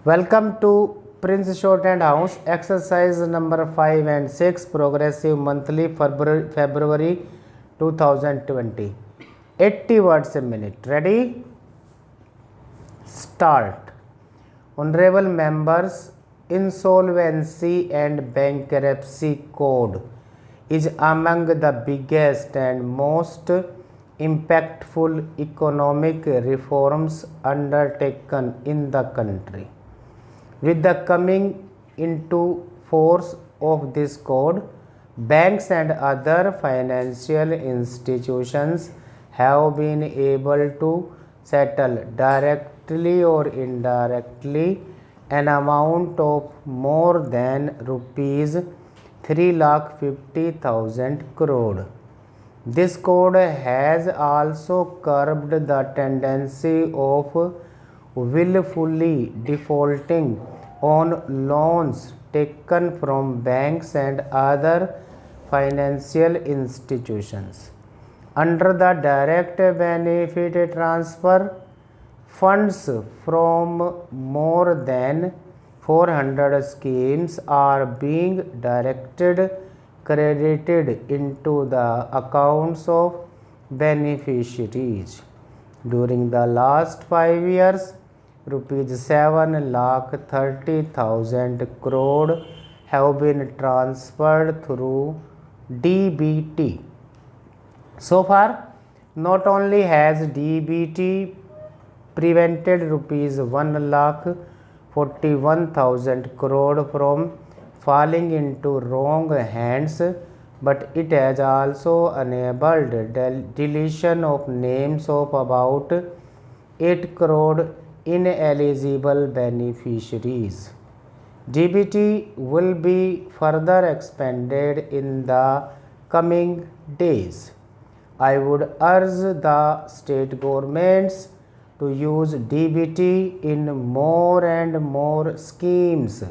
Welcome to Prince Short and House exercise number 5 and 6 progressive monthly February 2020. 80 words a minute. Ready? Start. Honorable members, insolvency and bankruptcy code is among the biggest and most impactful economic reforms undertaken in the country. With the coming into force of this code, banks and other financial institutions have been able to settle directly or indirectly an amount of more than rupees 3,50,000 crore. This code has also curbed the tendency of willfully defaulting on loans taken from banks and other financial institutions. Under the direct benefit transfer, funds from more than 400 schemes are being credited into the accounts of beneficiaries. During the last 5 years, rupees 7,30,000 crore have been transferred through DBT. So far, not only has DBT prevented rupees 1,41,000 crore from falling into wrong hands, but it has also enabled deletion of names of about 8 crore ineligible beneficiaries. DBT will be further expanded in the coming days. I would urge the state governments to use DBT in more and more schemes.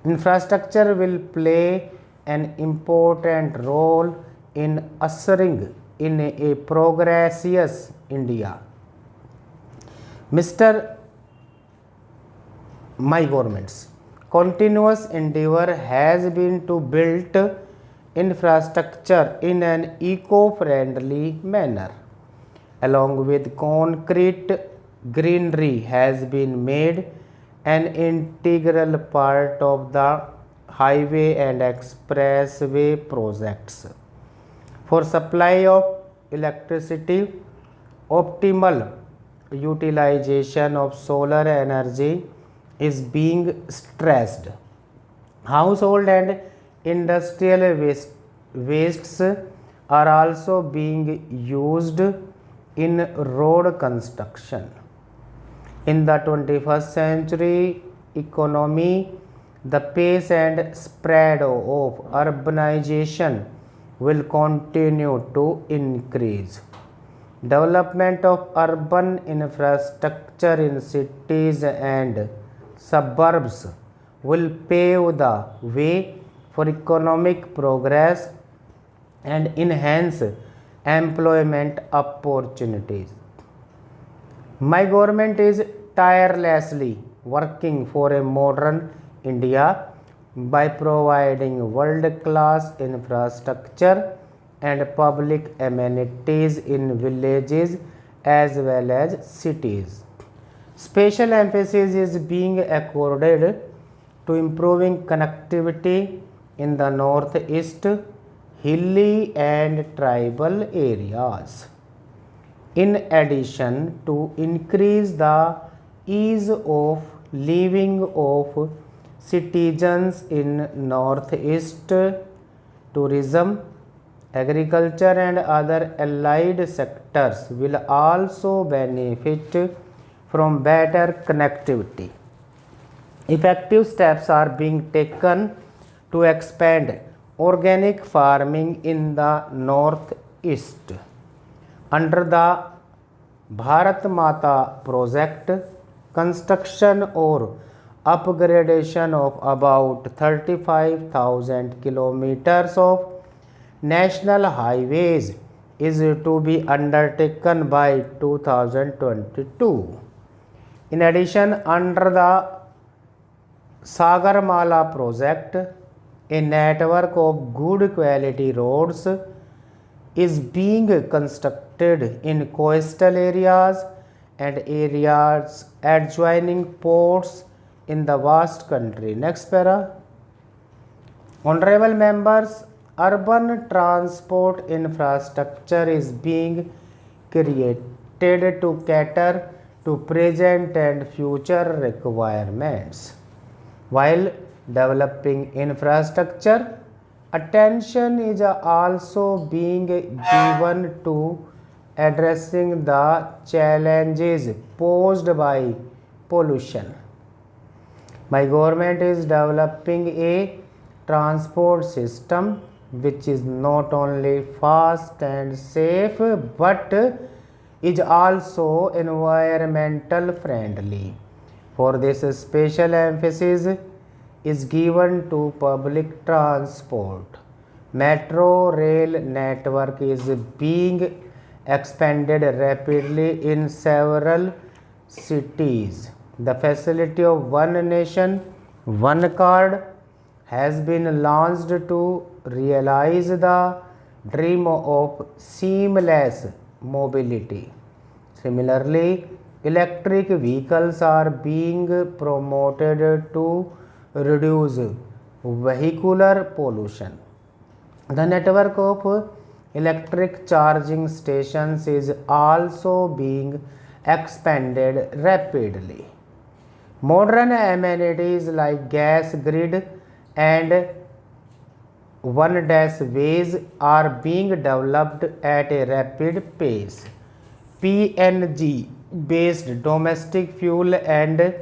Infrastructure will play an important role in ushering in a progressive India. Mr. My government's continuous endeavor has been to build infrastructure in an eco-friendly manner. Along with concrete, greenery has been made an integral part of the highway and expressway projects. For supply of electricity, optimal utilization of solar energy is being stressed. Household and industrial wastes are also being used in road construction. In the 21st century economy, the pace and spread of urbanization will continue to increase. Development of urban infrastructure in cities and suburbs will pave the way for economic progress and enhance employment opportunities. My government is tirelessly working for a modern India by providing world-class infrastructure and public amenities in villages as well as cities. Special emphasis is being accorded to improving connectivity in the northeast, hilly and tribal areas. In addition, to increase the ease of living of citizens in northeast, tourism, agriculture and other allied sectors will also benefit from better connectivity. Effective steps are being taken to expand organic farming in the northeast. Under the Bharat Mata project, construction or upgradation of about 35,000 kilometers of national highways is to be undertaken by 2022. In addition, under the Sagarmala project, a network of good quality roads is being constructed in coastal areas and areas adjoining ports in the vast country. Next para. Honorable members, urban transport infrastructure is being created to cater to present and future requirements. While developing infrastructure, attention is also being given to addressing the challenges posed by pollution. My government is developing a transport system which is not only fast and safe but is also environmental friendly. For this, special emphasis is given to public transport. Metro rail network is being expanded rapidly in several cities. The facility of One Nation, One Card has been launched to realize the dream of seamless mobility. Similarly, electric vehicles are being promoted to reduce vehicular pollution. The network of electric charging stations is also being expanded rapidly. Modern amenities like gas grid and one-ways are being developed at a rapid pace. PNG-based domestic fuel and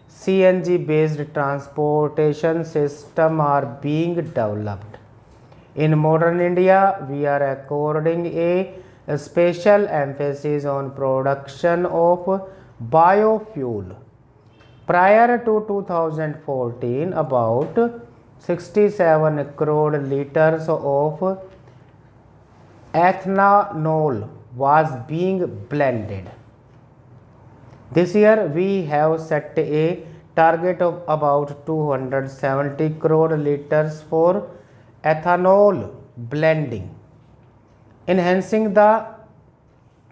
CNG-based transportation systems are being developed. In modern India, we are according a special emphasis on production of biofuel. Prior to 2014, about 67 crore liters of ethanol was being blended. This year we have set a target of about 270 crore liters for ethanol blending. Enhancing the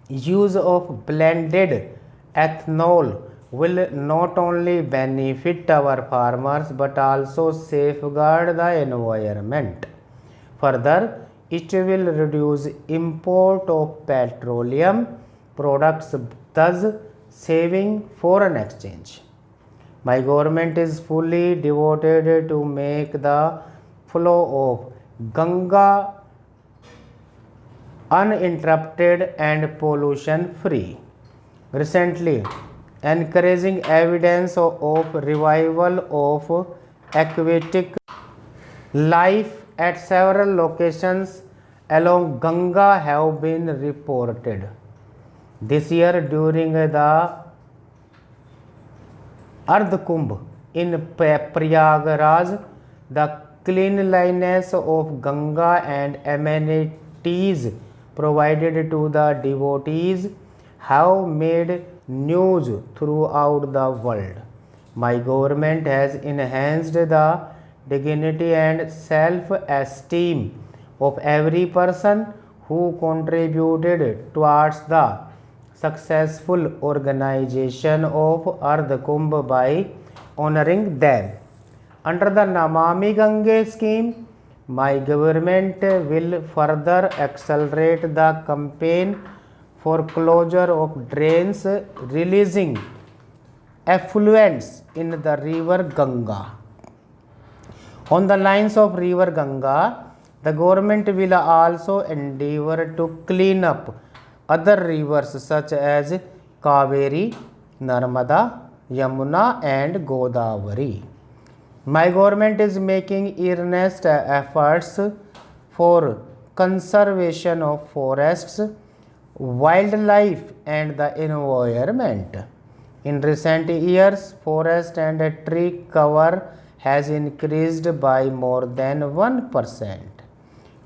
use of blended ethanol will not only benefit our farmers but also safeguard the environment. Further, it will reduce import of petroleum products, thus saving foreign exchange. My government is fully devoted to make the flow of Ganga uninterrupted and pollution free. Recently, encouraging evidence of revival of aquatic life at several locations along Ganga have been reported. This year during the Ardh Kumbh in Prayagraj, the cleanliness of Ganga and amenities provided to the devotees have made news throughout the world. My government has enhanced the dignity and self-esteem of every person who contributed towards the successful organization of Ardh Kumbh by honoring them. Under the Namami Gange scheme, my government will further accelerate the campaign for closure of drains releasing effluents in the river Ganga. On the lines of river Ganga, the government will also endeavor to clean up other rivers such as Kaveri, Narmada, Yamuna and Godavari. My government is making earnest efforts for conservation of forests, wildlife and the environment. In recent years, forest and tree cover has increased by more than 1%.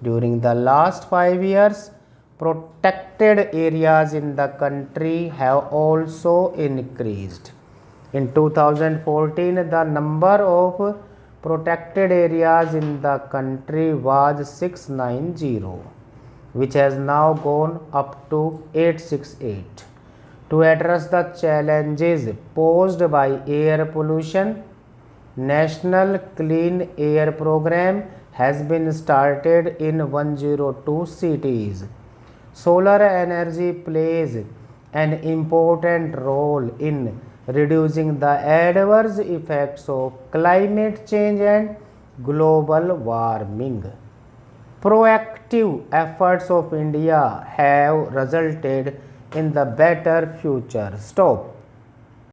During the last 5 years, protected areas in the country have also increased. In 2014, the number of protected areas in the country was 690, which has now gone up to 868. To address the challenges posed by air pollution, National Clean Air Program has been started in 102 cities. Solar energy plays an important role in reducing the adverse effects of climate change and global warming. Proactive efforts of India have resulted in the better future. Stop.